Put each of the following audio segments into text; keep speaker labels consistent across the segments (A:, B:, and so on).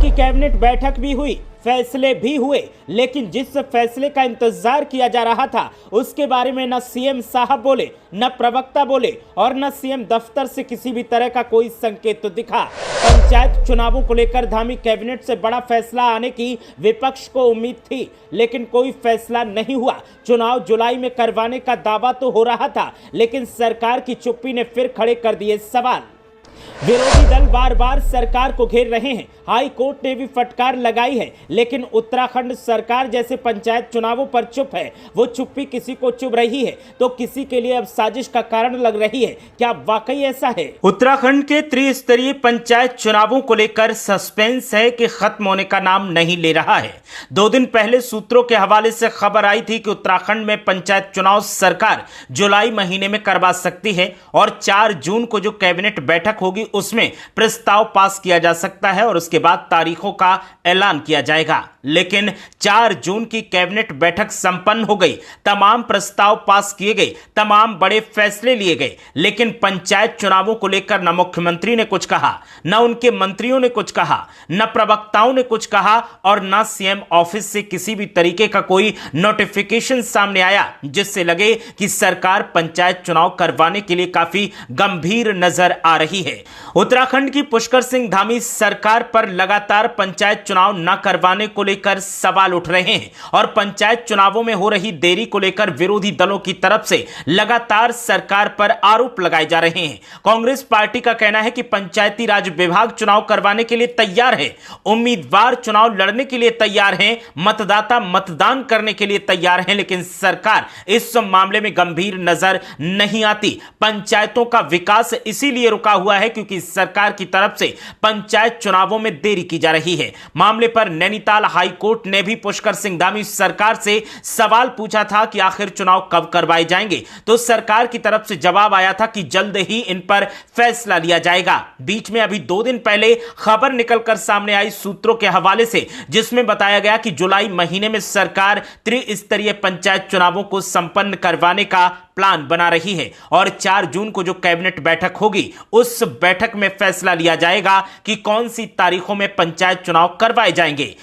A: की कैबिनेट बैठक भी हुई, फैसले भी हुए, लेकिन जिस फैसले का इंतजार किया जा रहा था उसके बारे में न सीएम साहब बोले, न प्रवक्ता बोले और न सीएम दफ्तर से किसी भी तरह का कोई संकेत तो दिखा। पंचायत चुनावों को लेकर धामी कैबिनेट से बड़ा फैसला आने की विपक्ष को उम्मीद थी, लेकिन कोई फैसला नहीं हुआ। चुनाव जुलाई में करवाने का दावा तो हो रहा था, लेकिन सरकार की चुप्पी ने फिर खड़े कर दिए सवाल। विरोधी दल बार बार सरकार को घेर रहे हैं, हाई कोर्ट ने भी फटकार लगाई है, लेकिन उत्तराखंड सरकार जैसे पंचायत चुनावों पर चुप है। वो चुप्पी किसी को चुभ रही है तो किसी के लिए अब साजिश का कारण लग रही है। क्या वाकई ऐसा है? उत्तराखंड के त्रिस्तरीय पंचायत चुनावों को लेकर सस्पेंस है कि खत्म होने का नाम नहीं ले रहा है। 2 दिन पहले सूत्रों के हवाले से खबर आई थी कि उत्तराखंड में पंचायत चुनाव सरकार जुलाई महीने में करवा सकती है और 4 जून को जो कैबिनेट बैठक होगी उसमें प्रस्ताव पास किया जा सकता है और उसके बाद तारीखों का ऐलान किया जाएगा। लेकिन 4 जून की कैबिनेट बैठक संपन्न हो गई, तमाम प्रस्ताव पास किए गए, तमाम बड़े फैसले लिए गए, लेकिन पंचायत चुनावों को लेकर न मुख्यमंत्री ने कुछ कहा, न उनके मंत्रियों ने कुछ कहा, न प्रवक्ताओं ने कुछ कहा और न सीएम ऑफिस से किसी भी तरीके का कोई नोटिफिकेशन सामने आया जिससे लगे कि सरकार पंचायत चुनाव करवाने के लिए काफी गंभीर नजर आ रही है। उत्तराखंड की पुष्कर सिंह धामी सरकार पर लगातार पंचायत चुनाव न करवाने को लेकर सवाल उठ रहे हैं और पंचायत चुनावों में हो रही देरी को लेकर विरोधी दलों की तरफ से लगातार सरकार पर आरोप लगाए जा रहे हैं। कांग्रेस पार्टी का कहना है कि पंचायती राज विभाग चुनाव करवाने के लिए तैयार है, उम्मीदवार चुनाव लड़ने के लिए तैयार हैं, मतदाता मतदान करने के लिए तैयार हैं, लेकिन सरकार इस मामले में गंभीर नजर नहीं आती। पंचायतों का विकास इसीलिए रुका हुआ है क्योंकि सरकार की तरफ से पंचायत चुनावों में देरी की जा रही है। मामले पर नैनीताल हाई कोर्ट ने भी पुष्कर सिंह धामी सरकार से सवाल पूछा था कि आखिर चुनाव कब करवाए जाएंगे, तो सरकार की तरफ से जवाब आया था कि जल्द ही इन पर फैसला लिया जाएगा। बीच में अभी 2 दिन पहले खबर निकलकर सामने आई सूत्रों के हवाले से, जिसमें बताया गया कि जुलाई महीने में सरकार त्रिस्तरीय पंचायत चुनावों को संपन्न करवाने का प्लान बना रही है और 4 जून को जो कैबिनेट बैठक होगी उस बैठक में फैसला लिया जाएगा कि कौन सी तारीखों में पंचायत चुनाव करवाए जाएंगे।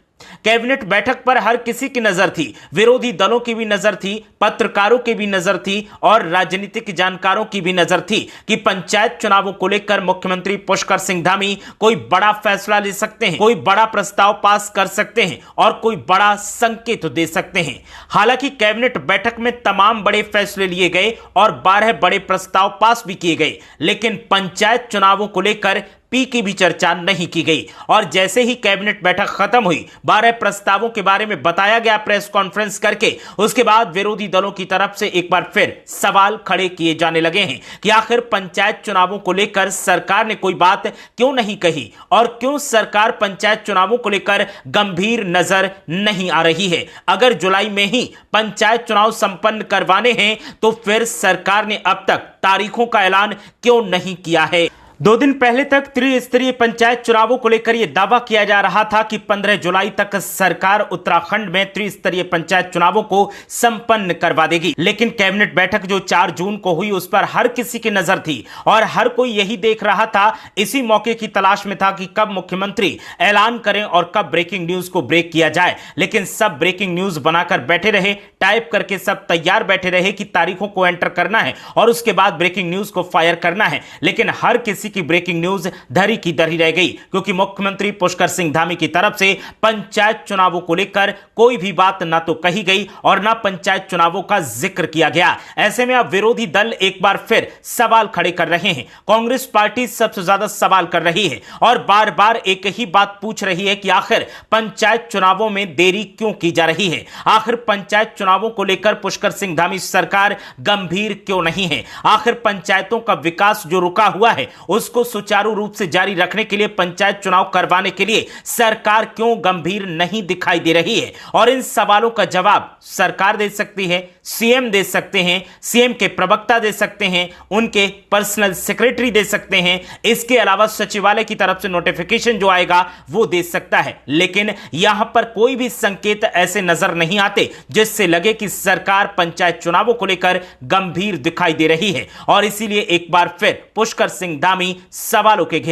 A: कैबिनेट बैठक पर हर किसी की नजर थी, विरोधी दलों की भी नजर थी, पत्रकारों की भी नजर थी और राजनीतिक जानकारों की भी नजर थी कि पंचायत चुनावों को लेकर मुख्यमंत्री पुष्कर सिंह धामी कोई बड़ा फैसला ले सकते हैं, कोई बड़ा प्रस्ताव पास कर सकते हैं और कोई बड़ा संकेत दे सकते हैं। हालांकि कैबिनेट बैठक में तमाम बड़े फैसले लिए गए और 12 बड़े प्रस्ताव पास भी किए गए, लेकिन पंचायत चुनावों को लेकर पी की भी चर्चा नहीं की गई। और जैसे ही कैबिनेट बैठक खत्म हुई, 12 प्रस्तावों के बारे में बताया गया प्रेस कॉन्फ्रेंस करके, उसके बाद विरोधी दलों की तरफ से एक बार फिर सवाल खड़े किए जाने लगे हैं कि आखिर पंचायत चुनावों को लेकर सरकार ने कोई बात क्यों नहीं कही और क्यों सरकार पंचायत चुनावों को लेकर गंभीर नजर नहीं आ रही है। अगर जुलाई में ही पंचायत चुनाव संपन्न करवाने हैं तो फिर सरकार ने अब तक तारीखों का ऐलान क्यों नहीं किया है। 2 दिन पहले तक त्रिस्तरीय पंचायत चुनावों को लेकर यह दावा किया जा रहा था कि 15 जुलाई तक सरकार उत्तराखंड में त्रिस्तरीय पंचायत चुनावों को संपन्न करवा देगी, लेकिन कैबिनेट बैठक जो 4 जून को हुई उस पर हर किसी की नजर थी और हर कोई यही देख रहा था, इसी मौके की तलाश में था कि कब मुख्यमंत्री ऐलान करें और कब ब्रेकिंग न्यूज को ब्रेक किया जाए। लेकिन सब ब्रेकिंग न्यूज बनाकर बैठे रहे, टाइप करके सब तैयार बैठे रहे कि तारीखों को एंटर करना है और उसके बाद ब्रेकिंग न्यूज को फायर करना है, लेकिन हर किसी की ब्रेकिंग न्यूज धरी की धरी रह गई क्योंकि मुख्यमंत्री पुष्कर सिंह धामी की तरफ से पंचायत चुनावों को लेकर कोई भी बात ना तो कही गई और ना पंचायत चुनावों का जिक्र किया गया। ऐसे में अब विरोधी दल एक बार फिर सवाल खड़े कर रहे हैं। कांग्रेस पार्टी सबसे ज्यादा सवाल कर रही है और बार बार एक ही बात पूछ रही है कि आखिर पंचायत चुनावों में देरी क्यों की जा रही है, आखिर पंचायत चुनावों को लेकर पुष्कर सिंह धामी सरकार गंभीर क्यों नहीं है, आखिर पंचायतों का विकास जो रुका हुआ है उसको सुचारू रूप से जारी रखने के लिए पंचायत चुनाव करवाने के लिए सरकार क्यों गंभीर नहीं दिखाई दे रही है। और इन सवालों का जवाब सरकार दे सकती है, सीएम दे सकते हैं, सीएम के प्रवक्ता दे सकते हैं, उनके पर्सनल सेक्रेटरी दे सकते हैं, इसके अलावा सचिवालय की तरफ से नोटिफिकेशन जो आएगा वो दे सकता है, लेकिन यहां पर कोई भी संकेत ऐसे नजर नहीं आते जिससे लगे कि सरकार पंचायत चुनावों को लेकर गंभीर दिखाई दे रही है। और इसीलिए एक बार फिर पुष्कर सिंह धामी सवालों के घेरे